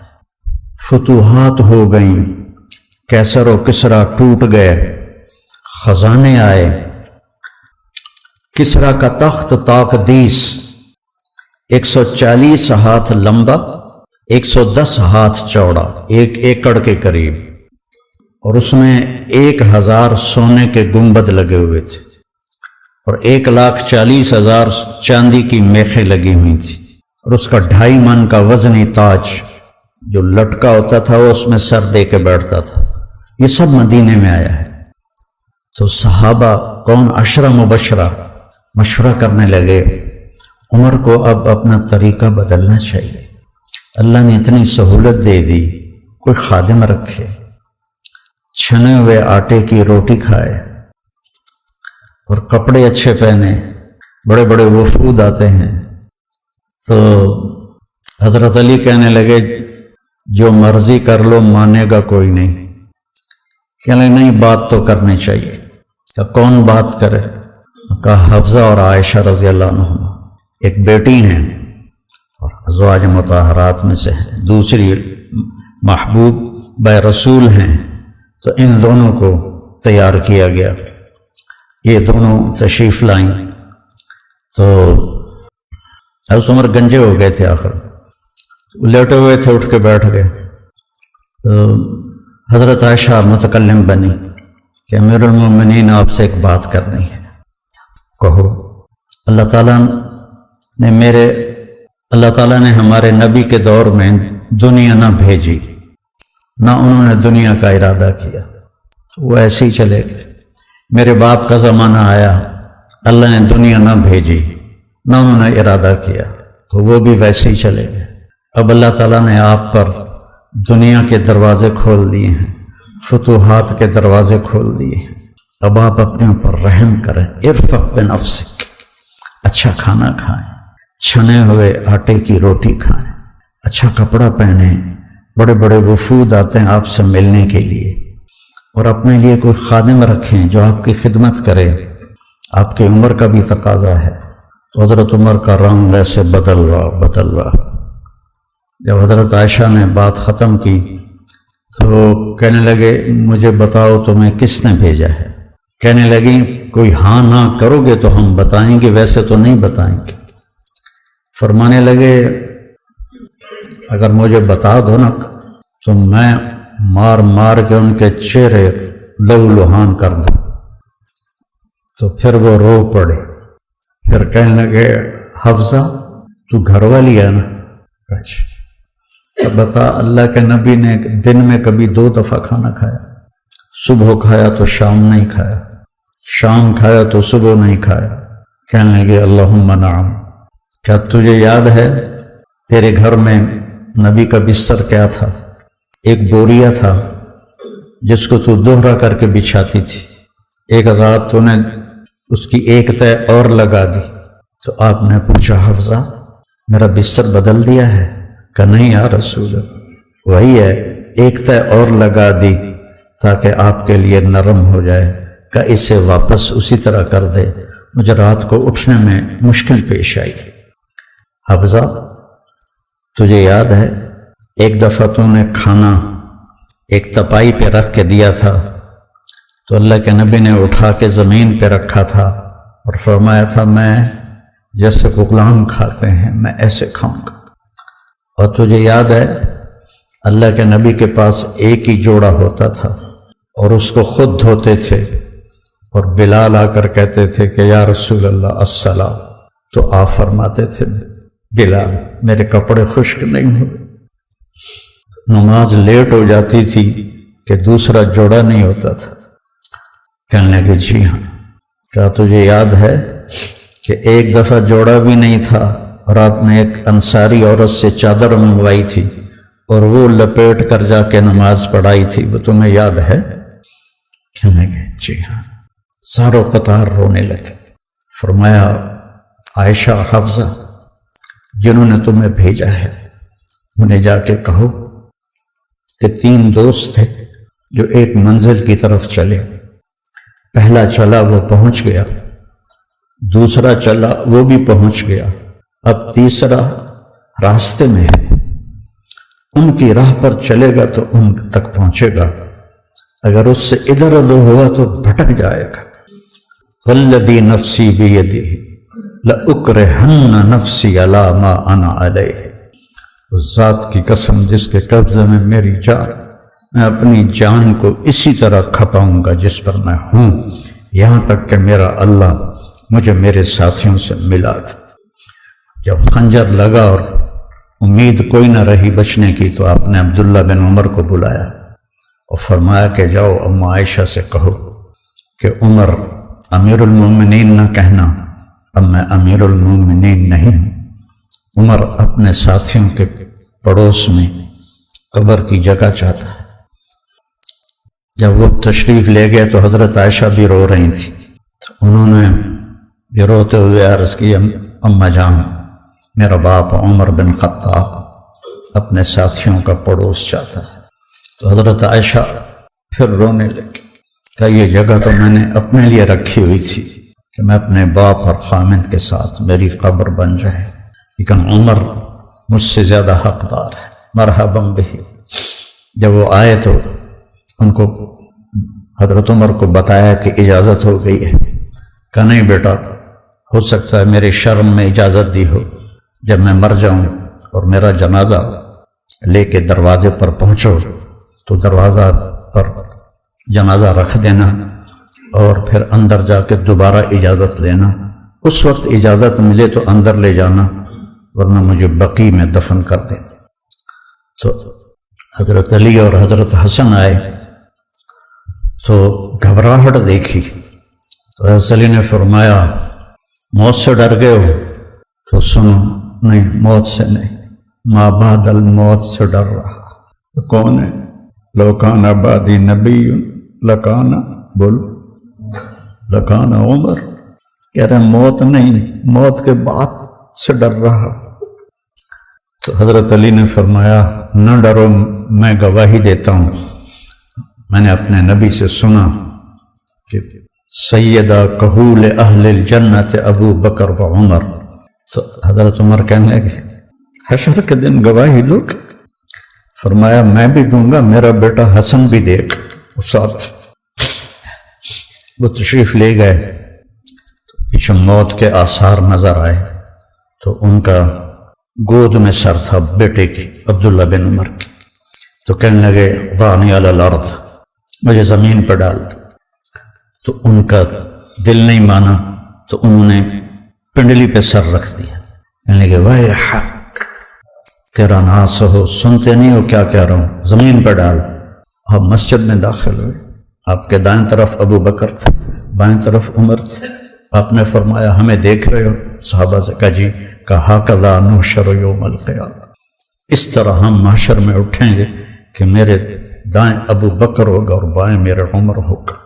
فتوحات ہو گئیں، کیسر و کسرا ٹوٹ گئے، خزانے آئے۔ کسرا کا تخت تاقدیس 140 ہاتھ لمبا، 110 ہاتھ چوڑا، 1 ایکڑ کے قریب، اور اس میں 1000 سونے کے گنبد لگے ہوئے تھے، اور 1,40,000 چاندی کی میخیں لگی ہوئی تھی، اور اس کا 2.5 من کا وزنی تاج جو لٹکا ہوتا تھا وہ اس میں سر دے کے بیٹھتا تھا۔ یہ سب مدینے میں آیا ہے۔ تو صحابہ کون؟ 10 مبشرہ مشورہ کرنے لگے، عمر کو اب اپنا طریقہ بدلنا چاہیے، اللہ نے اتنی سہولت دے دی، کوئی خادم رکھے، چھنے ہوئے آٹے کی روٹی کھائے اور کپڑے اچھے پہنے، بڑے بڑے وفود آتے ہیں۔ تو حضرت علی کہنے لگے جو مرضی کر لو، مانے گا کوئی نہیں۔ کہنے لگے نہیں، بات تو کرنی چاہیے۔ کہ کون بات کرے؟ کہا حفصہ اور عائشہ رضی اللہ عنہما، ایک بیٹی ہیں اور ازواج مطہرات میں سے ہیں، دوسری محبوب بے رسول ہیں، تو ان دونوں کو تیار کیا گیا، یہ دونوں تشریف لائیں۔ تو حضرت عمر گنجے ہو گئے تھے، آخر لیٹے ہوئے تھے، اٹھ کے بیٹھ گئے۔ تو حضرت عائشہ متکلم بنی کہ امیر المومنین آپ سے ایک بات کرنی ہے، کہو۔ اللہ تعالیٰ نے ہمارے نبی کے دور میں دنیا نہ بھیجی، نہ انہوں نے دنیا کا ارادہ کیا، وہ ایسے ہی چلے گئے۔ میرے باپ کا زمانہ آیا، اللہ نے دنیا نہ بھیجی، نہ انہوں نے ارادہ کیا، تو وہ بھی ویسے ہی چلے گئے۔ اب اللہ تعالیٰ نے آپ پر دنیا کے دروازے کھول دیے ہیں، فتوحات کے دروازے کھول دیے ہیں، اب آپ اپنے اوپر رحم کریں۔ ارفق بنفسک، اچھا کھانا کھائیں، چھنے ہوئے آٹے کی روٹی کھائیں، اچھا کپڑا پہنیں، بڑے بڑے وفود آتے ہیں آپ سے ملنے کے لیے، اور اپنے لیے کوئی خادم رکھیں جو آپ کی خدمت کرے۔ آپ کی عمر کا بھی تقاضا ہے۔ تو حضرت عمر کا رنگ ایسے بدل رہا۔ جب حضرت عائشہ نے بات ختم کی تو کہنے لگے مجھے بتاؤ تمہیں کس نے بھیجا ہے؟ کہنے لگی کوئی ہاں نہ کرو گے تو ہم بتائیں گے، ویسے تو نہیں بتائیں گے۔ فرمانے لگے اگر مجھے بتا دو نا تو میں مار مار کے ان کے چہرے لہو لہان کر دوں۔ تو پھر وہ رو پڑے، پھر کہنے لگے حفصہ تو گھر والی ہے نا؟ بتا، اللہ کے نبی نے دن میں کبھی 2 دفعہ کھانا کھایا، صبح کھایا تو شام نہیں کھایا، شام کھایا تو صبح نہیں کھایا۔ کہنے لگے اللہم نعم۔ کیا تجھے یاد ہے تیرے گھر میں نبی کا بستر کیا تھا؟ ایک بوریا تھا جس کو تو دوہرا کر کے بچھاتی تھی، ایک رات تو نے اس کی ایک تہہ اور لگا دی۔ تو آپ نے پوچھا حفصہ میرا بستر بدل دیا ہے؟ کہ نہیں یا رسول اللہ، وہی ہے، ایک تہہ اور لگا دی تاکہ آپ کے لیے نرم ہو جائے۔ کہ اسے واپس اسی طرح کر دے، مجھے رات کو اٹھنے میں مشکل پیش آئی۔ حفصہ تجھے یاد ہے ایک دفعہ تو نے کھانا ایک تپائی پہ رکھ کے دیا تھا، تو اللہ کے نبی نے اٹھا کے زمین پہ رکھا تھا اور فرمایا تھا میں جیسے غلام کھاتے ہیں میں ایسے کھاؤں گا۔ اور تجھے یاد ہے اللہ کے نبی کے پاس ایک ہی جوڑا ہوتا تھا اور اس کو خود دھوتے تھے، اور بلال آ کر کہتے تھے کہ یا رسول اللہ الصلاۃ، تو آپ فرماتے تھے بلال میرے کپڑے خشک نہیں ہوئے۔ نماز لیٹ ہو جاتی تھی کہ دوسرا جوڑا نہیں ہوتا تھا۔ کہنے لگے جی ہاں۔ کہا تجھے یاد ہے کہ ایک دفعہ جوڑا بھی نہیں تھا اور آپ نے ایک انصاری عورت سے چادر منگوائی تھی اور وہ لپیٹ کر جا کے نماز پڑھائی تھی، وہ تمہیں یاد ہے؟ کہنے لگے جی ہاں۔ زارو قطار رونے لگے۔ فرمایا عائشہ حفصہ جنہوں نے تمہیں بھیجا ہے انہیں جا کے کہو کہ 3 دوست تھے جو ایک منزل کی طرف چلے، پہلا چلا وہ پہنچ گیا، دوسرا چلا وہ بھی پہنچ گیا، اب تیسرا راستے میں ہے، ان کی راہ پر چلے گا تو ان تک پہنچے گا، اگر اس سے ادھر ادھر ہوا تو بھٹک جائے گا۔ والذی نفسی بیدہ لأکرہن نفسی علی ما انا علیہ، اس ذات کی قسم جس کے قبضے میں میری جان، میں اپنی جان کو اسی طرح کھپاؤں گا جس پر میں ہوں، یہاں تک کہ میرا اللہ مجھے میرے ساتھیوں سے ملا تھا۔ جب خنجر لگا اور امید کوئی نہ رہی بچنے کی تو آپ نے عبداللہ بن عمر کو بلایا اور فرمایا کہ جاؤ ام عائشہ سے کہو کہ عمر امیر المومنین نہ کہنا، اب میں امیر المومنین نہیں ہوں۔ عمر اپنے ساتھیوں کے پڑوس میں قبر کی جگہ چاہتا ہے۔ جب وہ تشریف لے گئے تو حضرت عائشہ بھی رو رہی تھی، تو انہوں نے یہ روتے ہوئے عرض کی اماں جان میرا باپ عمر بن خطاب اپنے ساتھیوں کا پڑوس چاہتا ہے۔ تو حضرت عائشہ پھر رونے لگی، کہ یہ جگہ تو میں نے اپنے لیے رکھی ہوئی تھی کہ میں اپنے باپ اور خامد کے ساتھ میری قبر بن جائے، لیکن عمر مجھ سے زیادہ حقدار ہے، مرحبا بہ۔ جب وہ آئے تو ان کو حضرت عمر کو بتایا کہ اجازت ہو گئی ہے۔ کہا نہیں بیٹا، ہو سکتا ہے میرے شرم میں اجازت دی ہو، جب میں مر جاؤں اور میرا جنازہ لے کے دروازے پر پہنچو تو دروازہ پر جنازہ رکھ دینا اور پھر اندر جا کے دوبارہ اجازت لینا، اس وقت اجازت ملے تو اندر لے جانا ورنہ مجھے بقیع میں دفن کر دینا۔ تو حضرت علی اور حضرت حسن آئے تو گھبراہٹ دیکھی تو حضرت علی نے فرمایا موت سے ڈر گئے ہو؟ تو سنو نہیں، موت سے نہیں، ما بعد الموت سے ڈر رہا۔ کون ہے؟ لو کان بعدی نبی لکان، بولو لکان عمر۔ کہہ رہے موت نہیں، موت کے بعد سے ڈر رہا۔ تو حضرت علی نے فرمایا نہ ڈرو، میں گواہی دیتا ہوں، میں نے اپنے نبی سے سنا کہ سیدہ کہول اہل الجنت ابو بکر و عمر۔ تو حضرت عمر کہنے لگے حشر کے دن گواہی دو؟ فرمایا میں بھی دوں گا، میرا بیٹا حسن بھی دیکھ ساتھ۔ وہ تشریف لے گئے، پیچھے موت کے آثار نظر آئے تو ان کا گود میں سر تھا بیٹے کی، عبداللہ بن عمر کی۔ تو کہنے لگے ضعنی علی الارض، مجھے زمین پر ڈال دو۔ تو ان کا دل نہیں مانا تو انہوں نے پنڈلی پہ سر رکھ دیا۔ کہنے لگے وائے حق، تیرا ناس ہو، سنتے نہیں ہو کیا کہہ رہا ہوں، زمین پہ ڈال۔ آپ مسجد میں داخل ہوئے، آپ کے دائیں طرف ابو بکر تھے، بائیں طرف عمر تھے۔ آپ نے فرمایا ہمیں دیکھ رہے ہو؟ صحابہ سے کہا جی۔ کہا ھکذا نحشر یوم القیامہ، اس طرح ہم محشر میں اٹھیں گے کہ میرے دائیں ابو بکر ہوگا اور بائیں میرے عمر ہوگا۔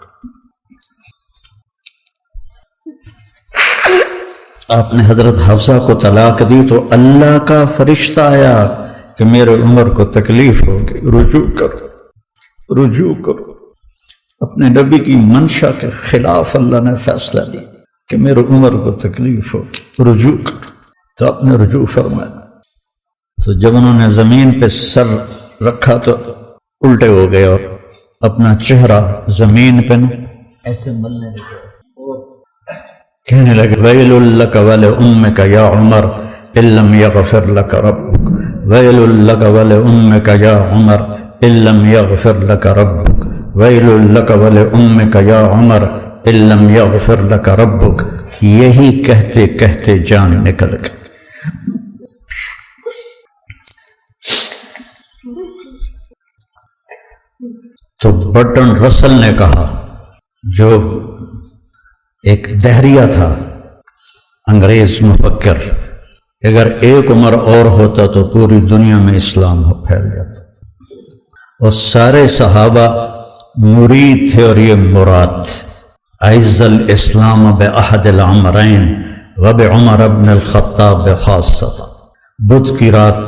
آپ نے حضرت حفصہ کو طلاق دی تو اللہ کا فرشتہ آیا کہ میرے عمر کو تکلیف ہوگی، رجوع کرو، رجوع کرو۔ اپنے نبی کی منشا کے خلاف اللہ نے فیصلہ دیا کہ میرے عمر کو تکلیف ہوگی، رجوع کرو۔ تو آپ نے رجوع فرمایا۔ تو جب انہوں نے زمین پہ سر رکھا تو الٹے ہو گئے اور اپنا چہرہ زمین پہ ایسے ملنے لگے، کہنے لگے ویل لک ولامک یا عمر ان لم یغفر لک ربک، ویل لک ولامک یا عمر ان لم یغفر لک ربک، ویل لک ولأمک یا عمر ان لم یغفر لک ربک، یہی کہتے کہتے جان نکل گئی۔ تو برٹن رسل نے کہا، جو ایک دہریہ تھا، انگریز مفکر، اگر ایک عمر اور ہوتا تو پوری دنیا میں اسلام پھیل جاتا، اور سارے صحابہ مرید تھے اور یہ مراد تھے۔ اعز الاسلام باحد العمرین وبعمر بن الخطاب خاصۃ، بدھ کی رات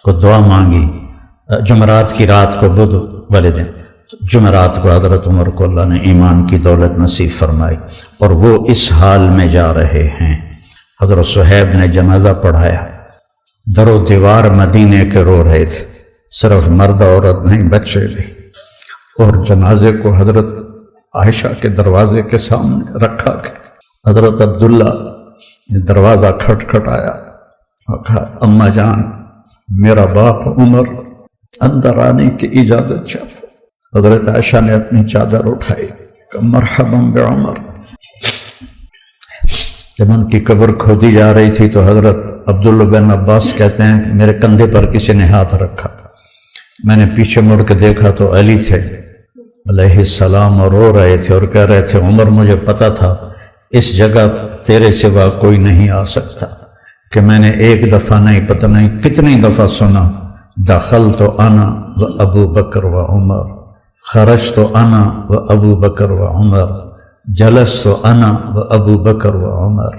کو دعا مانگی، جمعرات کی رات کو بدھ والے دن، جمعرات کو حضرت عمر کو اللہ نے ایمان کی دولت نصیب فرمائی، اور وہ اس حال میں جا رہے ہیں۔ حضرت صہیب نے جنازہ پڑھایا، در و دیوار مدینے کے رو رہے تھے، صرف مرد عورت نہیں، بچے بھی، اور جنازے کو حضرت عائشہ کے دروازے کے سامنے رکھا گیا۔ حضرت عبداللہ نے دروازہ کھٹکھٹایا اور کہا، اماں جان، میرا باپ عمر اندر آنے کی اجازت چاہتا۔ حضرت عائشہ نے اپنی چادر اٹھائی کہ مرحبا بعمر۔ جب ان کی قبر کھودی جا رہی تھی تو حضرت عبداللہ بن عباس کہتے ہیں کہ میرے کندھے پر کسی نے ہاتھ رکھا، میں نے پیچھے مڑ کے دیکھا تو علی تھے علیہ السلام، اور رو رہے تھے اور کہہ رہے تھے، عمر مجھے پتا تھا اس جگہ تیرے سوا کوئی نہیں آ سکتا، کہ میں نے ایک دفعہ نہیں پتہ نہیں کتنی دفعہ سنا، دخلت انا و ابو بکر و عمر، خرجت انا و ابو بکر و عمر، جلست انا و ابو بکر و عمر۔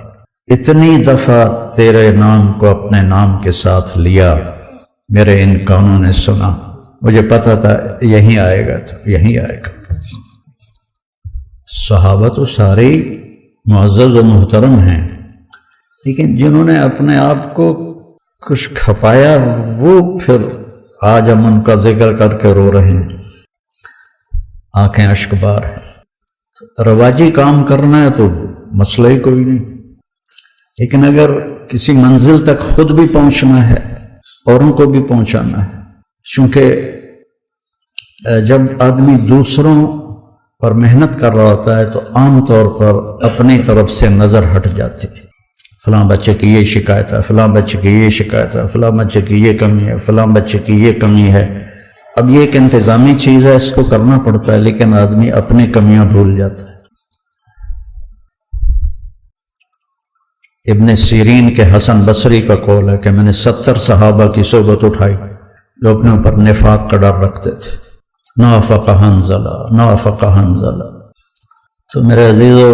اتنی دفعہ تیرے نام کو اپنے نام کے ساتھ لیا، میرے ان کانوں نے سنا، مجھے پتا تھا یہیں آئے گا تو یہیں آئے گا۔ صحابہ تو سارے معزز و محترم ہیں، لیکن جنہوں نے اپنے آپ کو کچھ کھپایا وہ پھر آج ہم ان کا ذکر کر کے رو رہے ہیں، آنکھیں اشک بار ہیں۔ رواجی کام کرنا ہے تو مسئلہ ہی کوئی نہیں، لیکن اگر کسی منزل تک خود بھی پہنچنا ہے، اوروں کو بھی پہنچانا ہے، چونکہ جب آدمی دوسروں پر محنت کر رہا ہوتا ہے تو عام طور پر اپنی طرف سے نظر ہٹ جاتی ہے، فلاں بچے کی یہ شکایت ہے، فلاں بچے کی یہ شکایت ہے، فلاں بچے کی یہ کمی ہے، فلاں بچے کی یہ کمی ہے۔ اب یہ ایک انتظامی چیز ہے، اس کو کرنا پڑتا ہے، لیکن آدمی اپنی کمیاں بھول جاتا ہے۔ ابن سیرین کے حسن بصری کا قول ہے کہ میں نے 70 صحابہ کی صحبت اٹھائی جو اپنے اوپر نفاق کا ڈر رکھتے تھے، نافق حنظلہ، نافق حنظلہ۔ تو میرے عزیزو،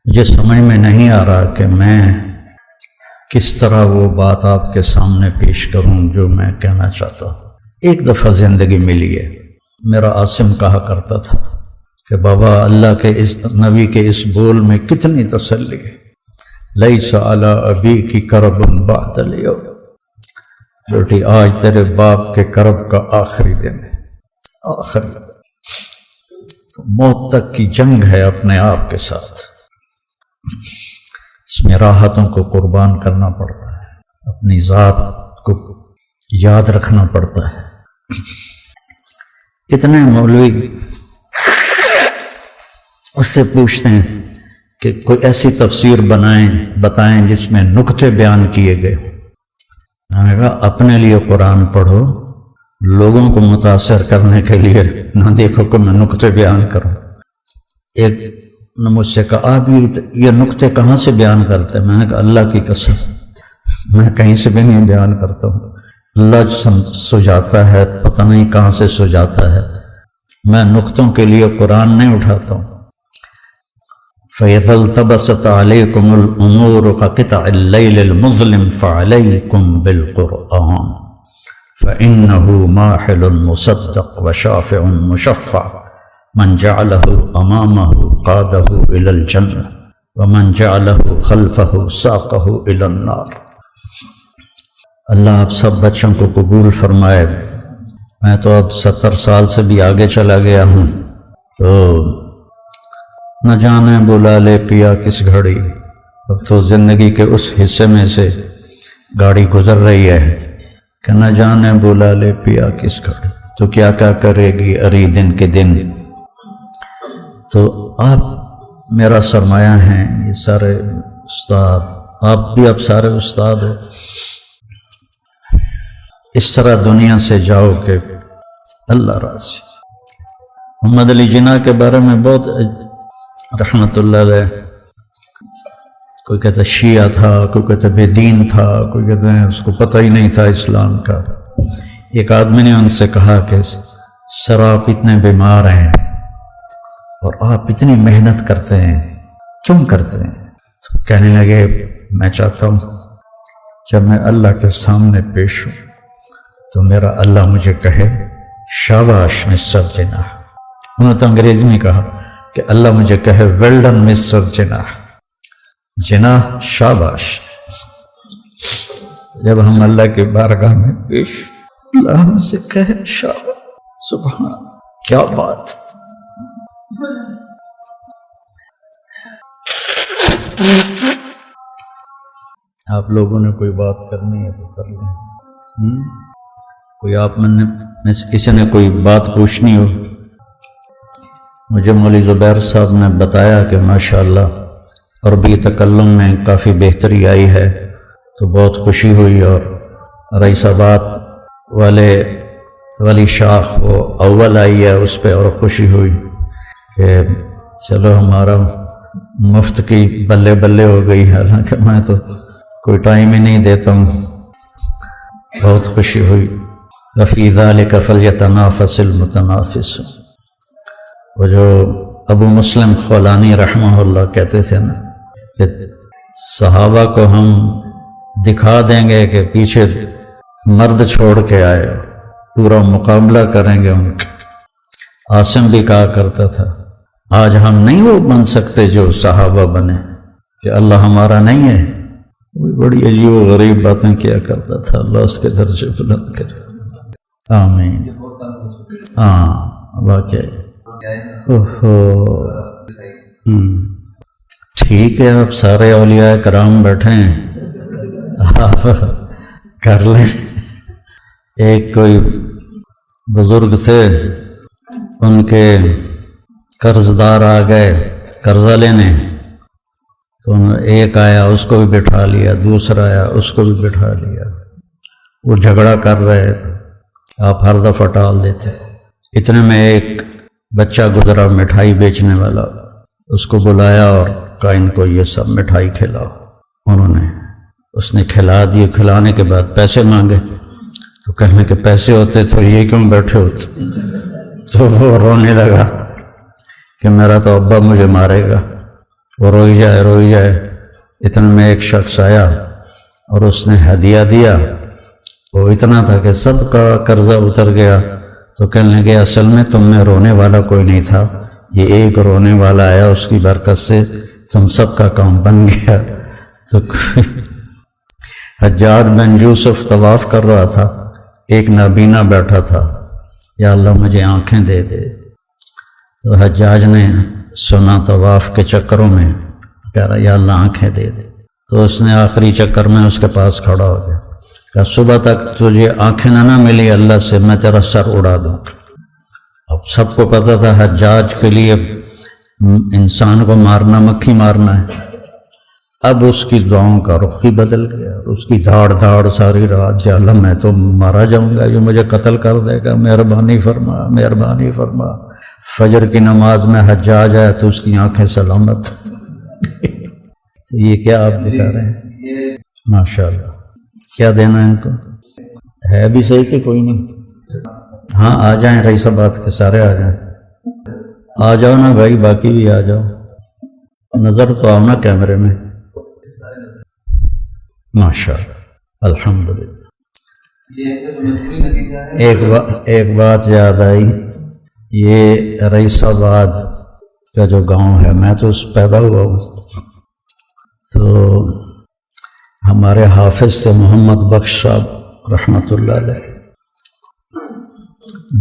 مجھے سمجھ میں نہیں آ رہا کہ میں کس طرح وہ بات آپ کے سامنے پیش کروں جو میں کہنا چاہتا ہوں۔ ایک دفعہ زندگی ملی ہے، میرا عاصم کہا کرتا تھا کہ بابا، اللہ کے اس نبی کے اس بول میں کتنی تسلی ہے، لیس علی ابیک کرب بعد الیوم، بیٹی آج تیرے باپ کے کرب کا آخری دن ہے، آخری موت تک کی جنگ ہے اپنے آپ کے ساتھ، اس میں راحتوں کو قربان کرنا پڑتا ہے، اپنی ذات کو یاد رکھنا پڑتا ہے۔ کتنے مولوی اس سے پوچھتے ہیں کہ کوئی ایسی تفسیر بتائیں جس میں نکتے بیان کیے گئے۔ میں نے کہا اپنے لیے قرآن پڑھو، لوگوں کو متاثر کرنے کے لیے نہ دیکھو کہ میں نکتے بیان کروں۔ ایک نے مجھ سے کہا، آپ یہ نکتے کہاں سے بیان کرتے ہیں؟ میں نے کہا اللہ کی قسم میں کہیں سے بھی نہیں بیان کرتا ہوں، اللہ سجاتا ہے، پتہ نہیں کہاں سے سجاتا ہے، میں نکتوں کے لیے قرآن نہیں اٹھاتا ہوں۔ فَإِذَا الْتَبَسَتْ عَلَيْكُمُ الْأُمُورُ كَقِطْعِ اللَّيْلِ الْمُظْلِمِ فَعَلَيْكُمْ بِالْقُرْآنِ فَإِنَّهُ مَاحِلٌ مُصَدَّقٌ وَشَافِعٌ مُشَفَّعٌ مَنْ جَعَلَهُ أَمَامَهُ قَادَهُ إِلَى الْجَنَّةِ وَمَنْ جَعَلَهُ خَلْفَهُ سَاقَهُ إِلَى النَّارِ۔ اللہ آپ سب بچوں کو قبول فرمائے۔ میں تو اب 70 سال سے بھی آگے چلا گیا ہوں، تو نہ جانے بلا لے پیا کس گھڑی، اب تو زندگی کے اس حصے میں سے گاڑی گزر رہی ہے کہ نہ جانے بلا لے پیا کس گھڑی، تو کیا کرے گی اری دن کے دن۔ تو آپ میرا سرمایہ ہیں، یہ سارے استاد، آپ بھی اب سارے استاد ہو، اس طرح دنیا سے جاؤ کہ اللہ راضی۔ محمد علی جناح کے بارے میں بہت رحمت اللہ علیہ، کوئی کہتا شیعہ تھا، کوئی کہتا بے دین تھا، کوئی کہتے ہیں اس کو پتہ ہی نہیں تھا اسلام کا۔ ایک آدمی نے ان سے کہا کہ سر آپ اتنے بیمار ہیں اور آپ اتنی محنت کرتے ہیں، کیوں کرتے ہیں؟ تو کہنے لگے میں چاہتا ہوں جب میں اللہ کے سامنے پیش ہوں تو میرا اللہ مجھے کہے شاباش مسٹر جناح۔ انہوں نے تو انگریزی میں کہا کہ اللہ مجھے کہے ویل ڈن مسٹر جناح، جناح شاباش۔ جب ہم اللہ کے بارگاہ میں پیش، اللہ ہم سے کہے شاباش، سبحان، کیا بات۔ آپ لوگوں نے کوئی بات کرنی ہے تو کر لیں، کوئی آپ میں سے کسی نے کوئی بات پوچھنی ہو۔ مجھے مولوی زبیر صاحب نے بتایا کہ ماشاءاللہ عربی تکلم میں کافی بہتری آئی ہے، تو بہت خوشی ہوئی، اور رئیس آباد والی شاخ وہ اول آئی ہے، اس پہ اور خوشی ہوئی کہ چلو ہمارا مفت کی بلے بلے ہو گئی، حالانکہ میں تو کوئی ٹائم ہی نہیں دیتا ہوں۔ بہت خوشی ہوئی۔ وفی ذلک فلیتنافس المتنافسون۔ وہ جو ابو مسلم خولانی رحمہ اللہ کہتے تھے نا کہ صحابہ کو ہم دکھا دیں گے کہ پیچھے مرد چھوڑ کے آئے، پورا مقابلہ کریں گے ان کا۔ عاصم بھی کہا کرتا تھا آج ہم نہیں وہ بن سکتے جو صحابہ بنے، کہ اللہ ہمارا نہیں ہے۔ وہ بڑی عجیب و غریب باتیں کیا کرتا تھا، اللہ اس کے درجے بلند کرے، آمین۔ ہاں واقعی ٹھیک ہے، اب سارے اولیاء کرام بیٹھے ہیں، آپ کر لیں۔ ایک کوئی بزرگ تھے، ان کے قرض دار آ گئے قرضہ لینے، تو ایک آیا اس کو بھی بٹھا لیا، دوسرا آیا اس کو بھی بٹھا لیا، وہ جھگڑا کر رہے، آپ ہر دفعہ ٹال دیتے۔ اتنے میں ایک بچہ گزرا مٹھائی بیچنے والا، اس کو بلایا اور کہا ان کو یہ سب مٹھائی کھلاؤ۔ اس نے کھلا دی، کھلانے کے بعد پیسے مانگے، تو کہنے کہ پیسے ہوتے تو یہ کیوں بیٹھے ہوتے؟ تو وہ رونے لگا کہ میرا تو ابا مجھے مارے گا، وہ روئی جائے۔ اتنے میں ایک شخص آیا اور اس نے ہدیہ دیا، وہ اتنا تھا کہ سب کا قرضہ اتر گیا۔ تو کہنے لگے اصل میں تم میں رونے والا کوئی نہیں تھا، یہ ایک رونے والا آیا، اس کی برکت سے تم سب کا کام بن گیا۔ تو حجاج بن یوسف طواف کر رہا تھا، ایک نابینا بیٹھا تھا، یا اللہ مجھے آنکھیں دے دے۔ تو حجاج نے سنا طواف کے چکروں میں، کہہ رہا یا اللہ آنکھیں دے دے۔ تو اس نے آخری چکر میں اس کے پاس کھڑا ہو گیا، کہ صبح تک تجھے آنکھیں نہ ملی اللہ سے، میں تیرا سر اڑا دوں گا۔ اب سب کو پتہ تھا حجاج کے لیے انسان کو مارنا مکھی مارنا ہے۔ اب اس کی دعاؤں کا رخ ہی بدل گیا، اس کی دھاڑ ساری رات، یا اللہ میں تو مارا جاؤں گا، یہ مجھے قتل کر دے گا، مہربانی فرما مہربانی فرما۔ فجر کی نماز میں حجاج آیا تو اس کی آنکھیں سلامت۔ تو یہ کیا آپ دکھا رہے ہیں؟ ماشاءاللہ، کیا دینا ہے ان کو؟ ہے بھی صحیح کہ کوئی نہیں؟ ہاں آ جائیں رئیس آباد کے سارے آ جائیں، آ جاؤ نا بھائی، باقی بھی آ جاؤ، نظر تو آؤ نا کیمرے میں۔ ماشاءاللہ الحمدللہ۔ ایک بات یاد آئی، یہ رئیس آباد کا جو گاؤں ہے، میں تو اس پیدا ہوا ہوں، تو ہمارے حافظ تھے محمد بخش صاحب رحمۃ اللہ علیہ،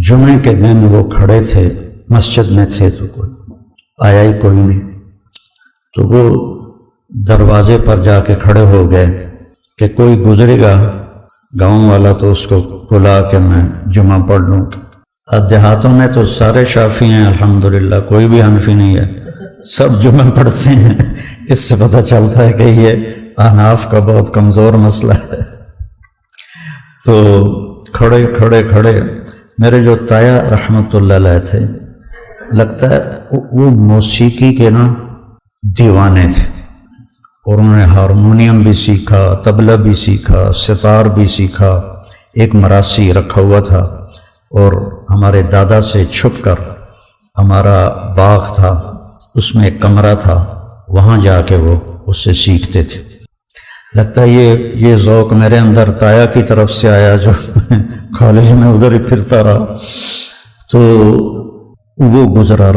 جمعے کے دن وہ کھڑے تھے مسجد میں تھے، تو کوئی آیا ہی کوئی نہیں، تو وہ دروازے پر جا کے کھڑے ہو گئے کہ کوئی گزرے گا گاؤں والا تو اس کو بلا کے میں جمعہ پڑھ لوں گا۔ دیہاتوں میں تو سارے شافی ہیں الحمدللہ، کوئی بھی حنفی نہیں ہے، سب جمعہ پڑھتے ہیں۔ اس سے پتہ چلتا ہے کہ یہ احناف کا بہت کمزور مسئلہ ہے۔ تو کھڑے کھڑے کھڑے میرے جو تایا رحمت اللہ علیہ تھے، لگتا ہے وہ موسیقی کے نا دیوانے تھے، اور انہوں نے ہارمونیم بھی سیکھا، طبلہ بھی سیکھا، ستار بھی سیکھا۔ ایک مراسی رکھا ہوا تھا، اور ہمارے دادا سے چھپ کر ہمارا باغ تھا، اس میں ایک کمرہ تھا، وہاں جا کے وہ اس سے سیکھتے تھے۔ لگتا ہے یہ ذوق میرے اندر تایا کی طرف سے آیا، جو کالج میں ادھر ہی پھرتا رہا، تو وہ گزرا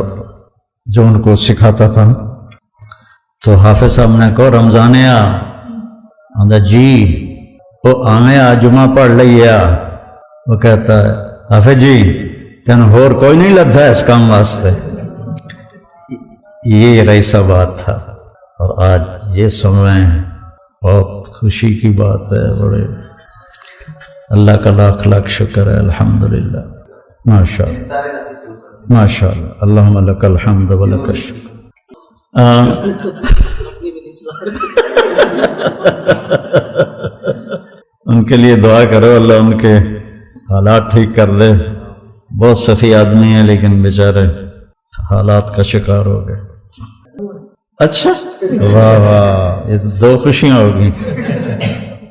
جو ان کو سکھاتا تھا۔ تو حافظ صاحب نے کہا رمضان آ جی وہ آنے آ جمعہ پڑھ لیا۔ وہ کہتا ہے حافظ جی تین ہور کوئی نہیں لگتا اس کام واسطے۔ یہ رئیسہ بات تھا، اور آج یہ سن رہے ہیں، بہت خوشی کی بات ہے۔ بڑے اللہ کا لاکھ لاکھ شکر ہے، الحمدللہ، ماشاء اللہ ماشاء اللہ، اللہم لک الحمد ولک الشکر۔ ان کے لیے دعا کرو، اللہ ان کے حالات ٹھیک کر دے۔ بہت سخی آدمی ہیں لیکن بیچارے حالات کا شکار ہو گئے۔ اچھا، واہ واہ، یہ تو دو خوشیاں ہوگی۔